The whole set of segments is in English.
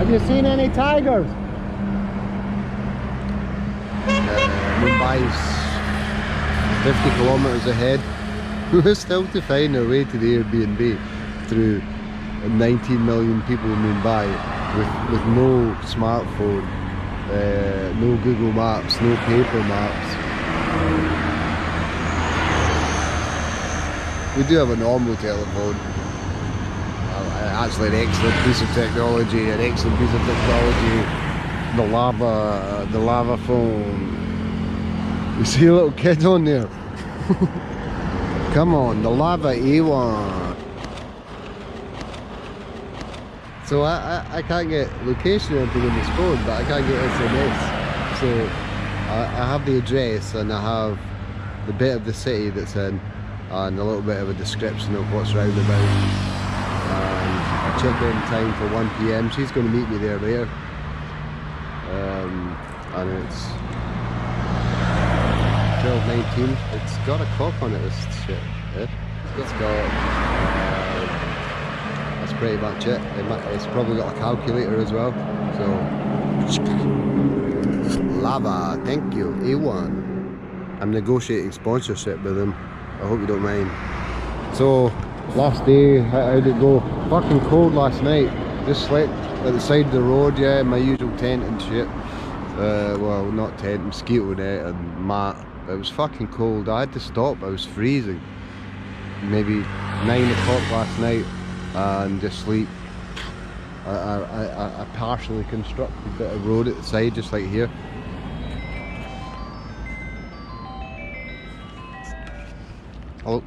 Have you seen any tigers? Mumbai's 50 kilometers ahead. We're still to find our way to the Airbnb through 19 million people in Mumbai with no smartphone, no Google Maps, no paper maps. We do have a normal telephone. Actually, an excellent piece of technology. The lava phone. You see a little kid on there? Come on, the lava A1. So I can't get location or anything on this phone, but I can't get SMS. So I have the address and I have the bit of the city that's in and a little bit of a description of what's round about. And I check in time for 1 PM. She's going to meet me there. And it's 12:19. It's got a clock on it, this shit. It's got that's pretty much it. It's probably got a calculator as well. So lava, thank you, A1. I'm negotiating sponsorship with them. I hope you don't mind. So last day, how did it go? Fucking cold last night. Just slept at the side of the road, yeah, in my usual tent and shit. Well, not tent, mosquito net and mat. It was fucking cold. I had to stop. I was freezing. Maybe 9 o'clock last night and just sleep. I partially constructed bit of road at the side, just like here. Hello.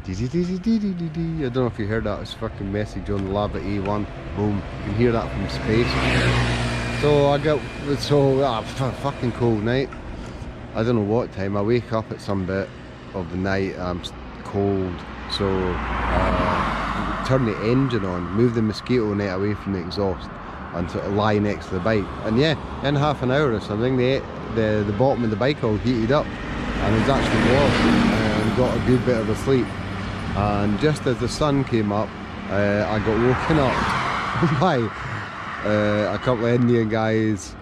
I don't know if you heard that. It's fucking message on the lava A1. Boom. You can hear that from space. So fucking cold night. I don't know what time. I wake up at some bit of the night. I'm cold. So turn the engine on, move the mosquito net away from the exhaust, and sort of lie next to the bike. And yeah, in half an hour or something, the bottom of the bike all heated up, and it was actually warm, and got a good bit of a sleep. And just as the sun came up, I got woken up by a couple of Indian guys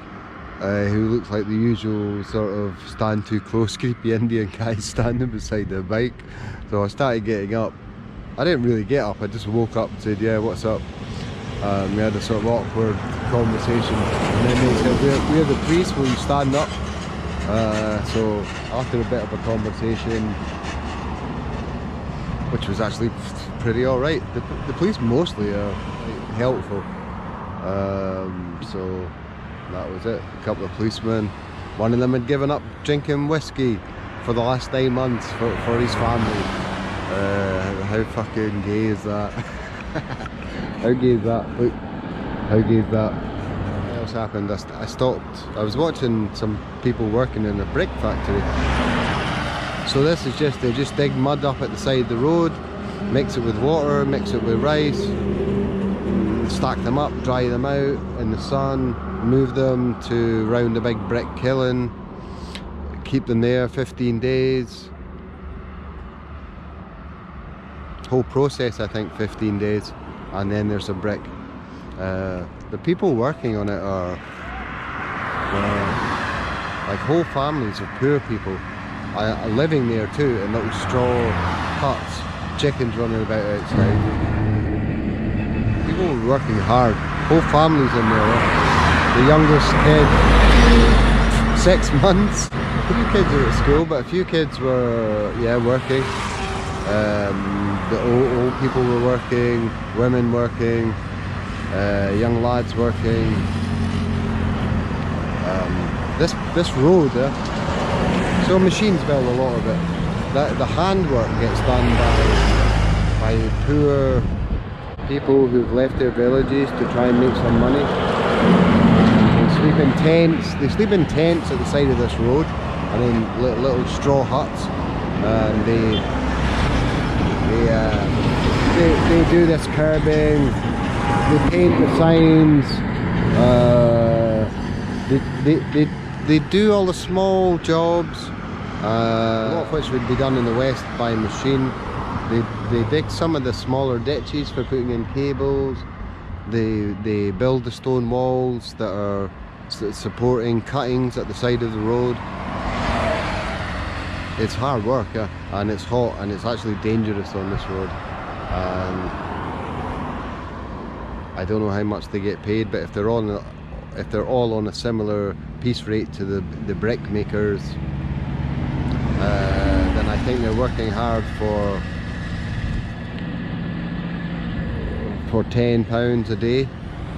who looked like the usual sort of stand too close, creepy Indian guys standing beside the bike. So I started getting up. I didn't really get up, I just woke up and said, yeah, what's up? We had a sort of awkward conversation, and then they said, we're the police, will you stand up? So after a bit of a conversation, which was actually pretty alright. The police mostly are helpful. So that was it. A couple of policemen. One of them had given up drinking whiskey for the last 9 months for his family. How fucking gay is that? How gay is that? Look, how gay is that? What else happened? I stopped. I was watching some people working in a brick factory. So this is just, they just dig mud up at the side of the road, mix it with water, mix it with rice, stack them up, dry them out in the sun, move them to round a big brick kiln, keep them there 15 days. Whole process, I think, 15 days, and then there's a brick. The people working on it are like whole families of poor people. Are living there too, in little straw huts, chickens running about outside. People were working hard, whole families in there. The youngest kid, 6 months. A few kids are at school, but a few kids were, yeah, working. The old people were working, women working, young lads working. This road, so machines build a lot of it. The handwork gets done by poor people who've left their villages to try and make some money. They sleep in tents. They sleep in tents at the side of this road, and in little straw huts. And they do this curbing. They paint the signs. They do all the small jobs. A lot of which would be done in the West by machine. They dig some of the smaller ditches for putting in cables. They build the stone walls that are supporting cuttings at the side of the road. It's hard work, yeah, and it's hot, and it's actually dangerous on this road. I don't know how much they get paid, but if they're all on a similar piece rate to the brick makers, then I think they're working hard for £10 a day,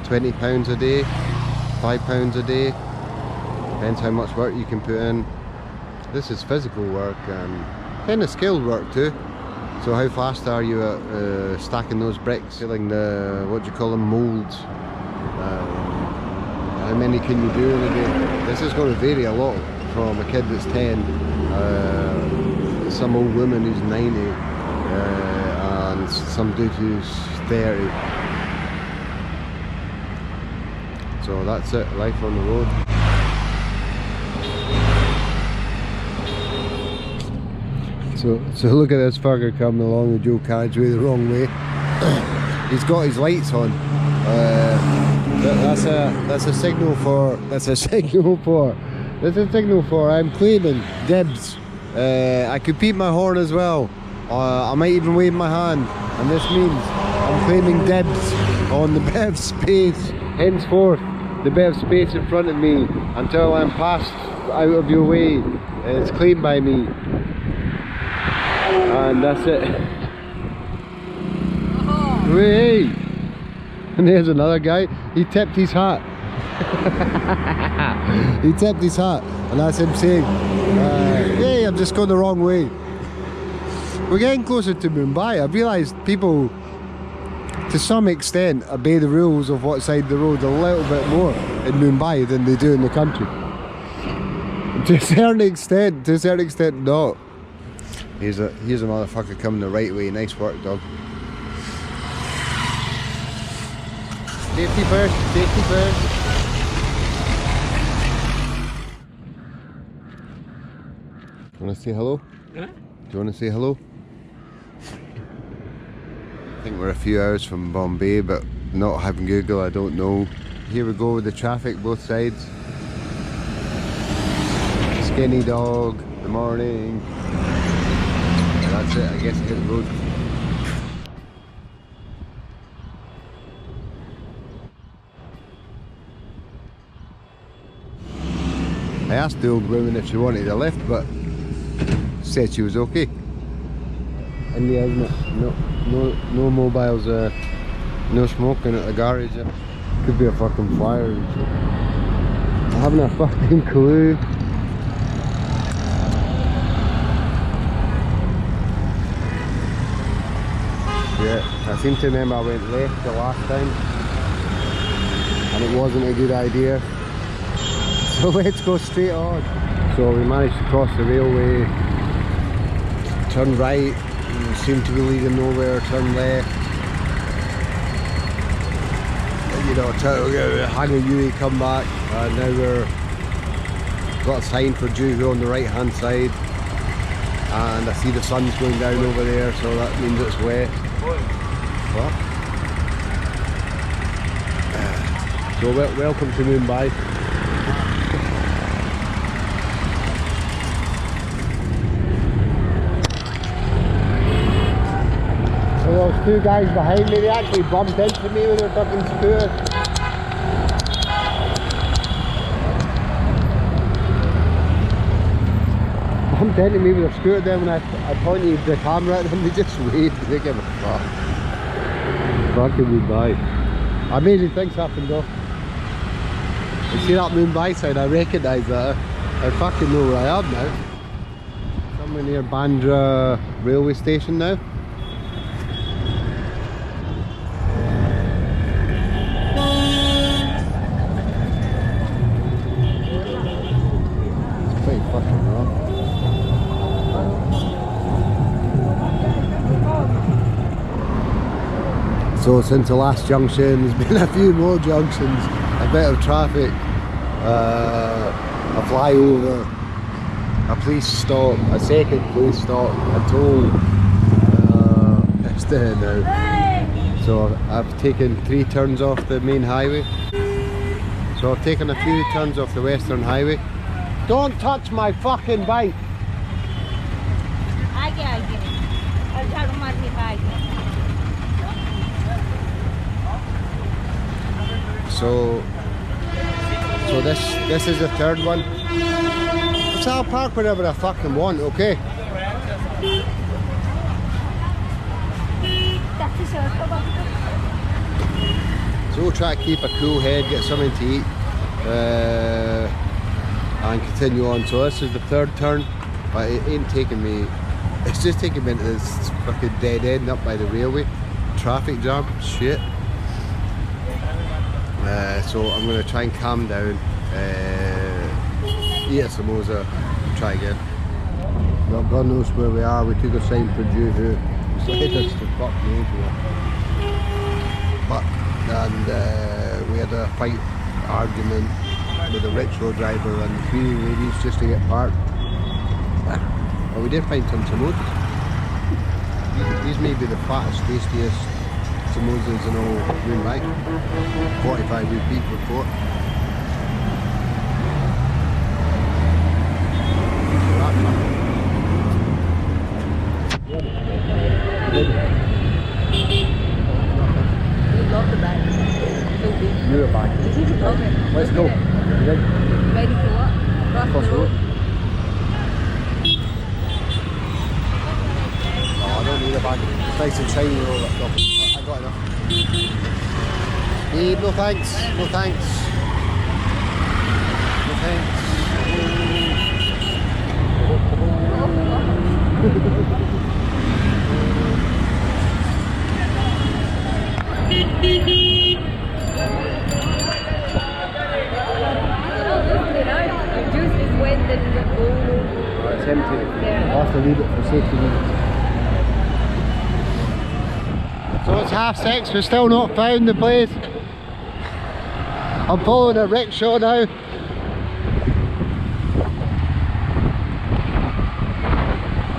£20 a day, £5 a day. Depends how much work you can put in. This is physical work and kind of skilled work too. So how fast are you at stacking those bricks, filling the, what do you call them, moulds? How many can you do in a day? This is going to vary a lot from a kid that's 10, some old woman who's 90, and some dude who's 30. So that's it, life on the road. So look at this fucker coming along the dual carriageway the wrong way. He's got his lights on. That's a signal for I'm claiming dibs. I could beat my horn as well. I might even wave my hand, and this means I'm claiming dibs on the bit of space, henceforth the bit of space in front of me, until I'm passed out of your way. It's claimed by me. And that's it. Oh. Hey! And there's another guy. He tipped his hat. He tipped his hat, and that's him saying, hey, I'm just going the wrong way. We're getting closer to Mumbai. I've realised people, to some extent, obey the rules of what side of the road a little bit more in Mumbai than they do in the country. To a certain extent, not. Here's a motherfucker coming the right way. Nice work, dog. Safety first, safety first. You want to say hello? Huh? Do you want to say hello? I think we're a few hours from Bombay, but not having Google, I don't know. Here we go with the traffic both sides. Skinny dog, good morning. That's it, I guess, hit the road. I asked the old woman if she wanted a lift, but said she was okay. India, isn't it? No mobiles, no smoking at the garage. Could be a fucking fire. I haven't a fucking clue. Yeah, I seem to remember I went left the last time and it wasn't a good idea. So let's go straight on. So we managed to cross the railway, turn right, and seem to be leading nowhere, turn left. You know, Hangar come back, and now we're got a sign for Juhu on the right hand side. And I see the sun's going down over there, so that means it's wet. What? So welcome to Mumbai. So those two guys behind me, they actually bumped into me with their fucking scooter. Bumped into me with their scooter, then when I pointed the camera at them, they just waved. They give a fuck. Fucking Mumbai. Amazing things happen though. You see that Mumbai sign? I recognise that. I fucking know where I am now. Somewhere near Bandra railway station now. It's pretty fucking rough. So since the last junction, there's been a few more junctions, a bit of traffic, a flyover, a police stop, a second police stop, a toll, now. So I've taken 3 turns off the main highway. So I've taken a few turns off the Western Highway. Don't touch my fucking bike! So this is the third one. So I'll park whenever I fucking want, okay? So we'll try to keep a cool head, get something to eat, and continue on. So this is the third turn, but it ain't taking me, it's just taking me into this fucking dead end up by the railway. Traffic jam, shit. So I'm going to try and calm down, eat a samosa, try again. Well, God knows where we are. We took a sign for Juhu. It's led us to fuck knows where. But, and we had a fight argument with a rickshaw driver and 3 ladies just to get parked. But we did find some samosas. These may be the fattest, tastiest samosas in all Mumbai. 45 rupee for 4. You're a bag. Okay. Let's go. You ready? Ready for what? Cross the road. Oh, I don't need a bag. It's nice and shiny and all that stuff. I got enough. Babe, no thanks. No thanks. No thanks. It's empty. Yeah. I'll have to leave it for safety reasons. So it's 6:30, we're still not found the place. I'm following a rickshaw now.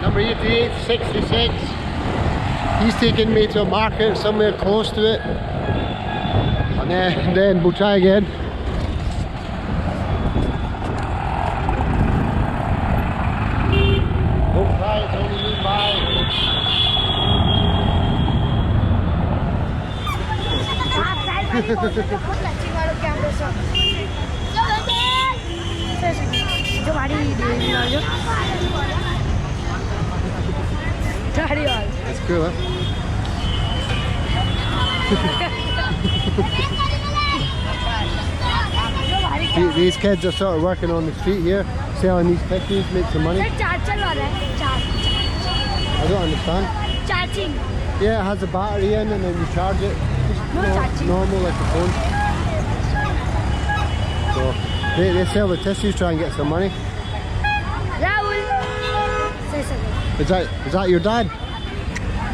Number 8866. He's taking me to a market somewhere close to it. And then we'll try again. Don't try, it's only Mumbai. It's cool, huh? These kids are sort of working on the street here, selling these pictures, make some money. I don't understand. Charging. Yeah, it has a battery in and then you charge it. Just normal like a phone. So they sell the tissues, try and get some money. Is that your dad?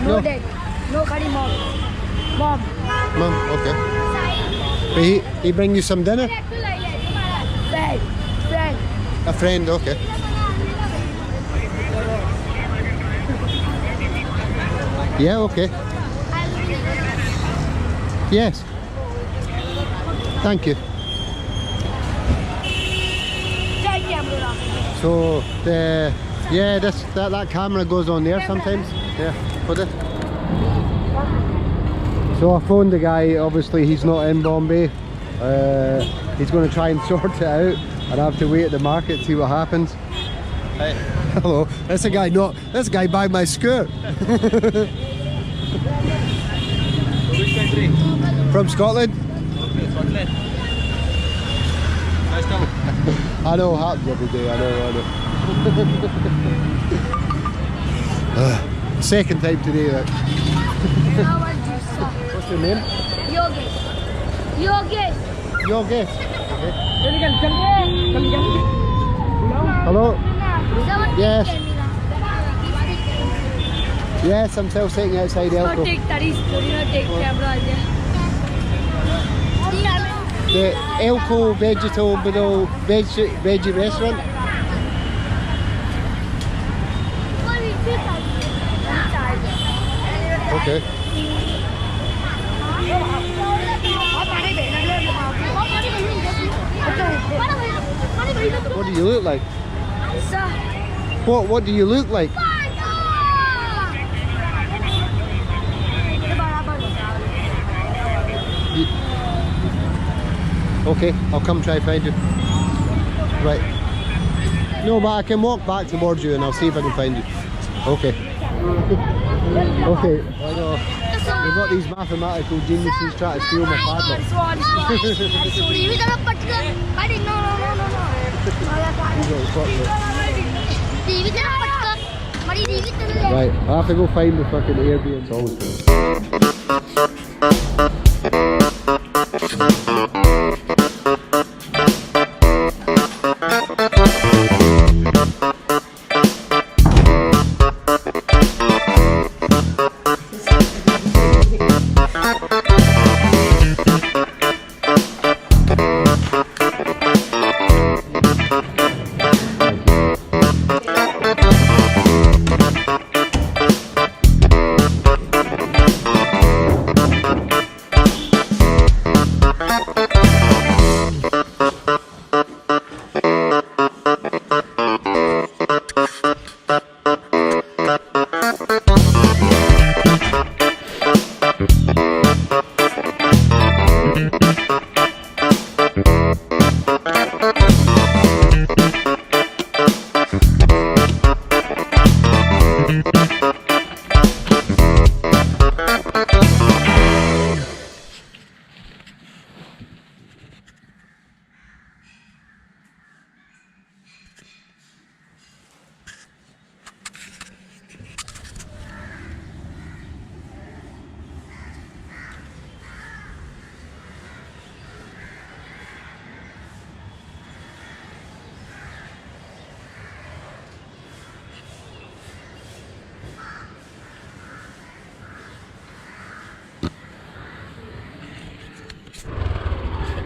No dad. No curry mom. Mom. Mom, okay. But he bring you some dinner? Friend. A friend, okay. Yeah, okay. Yes. Thank you. So that camera goes on there sometimes. Yeah, put it. So I phoned the guy. Obviously he's not in Bombay. He's going to try and sort it out, and I have to wait at the market to see what happens. Hey. Hello. That's a guy buying my skirt. Which country? From Scotland. Okay, Scotland. Nice town. I know, happens every day, I know. Second time today, like. What's your name? Yogesh. Okay. Hello? Yes. Yes, I'm still sitting outside Elko. Take camera. The Elko veggie restaurant. Okay. What do you look like? What do you look like? Okay, I'll come try find you. Right. No, but I can walk back towards you and I'll see if I can find you. Okay. Okay, I know. We've got these mathematical geniuses trying to steal my padlock. Right, I have to go find the fucking Airbnb. It's always good.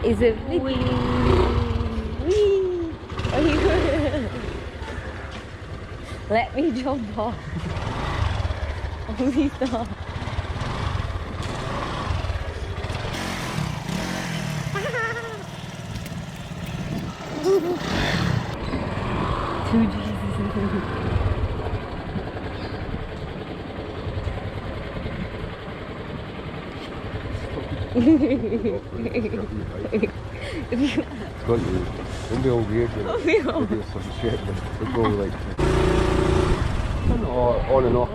Is it wee? Wee. Are you good? Let me jump off. Please stop. It's got you. Don't be all weird, you know. Oh, no. Maybe some shit, but we'll go like on and off.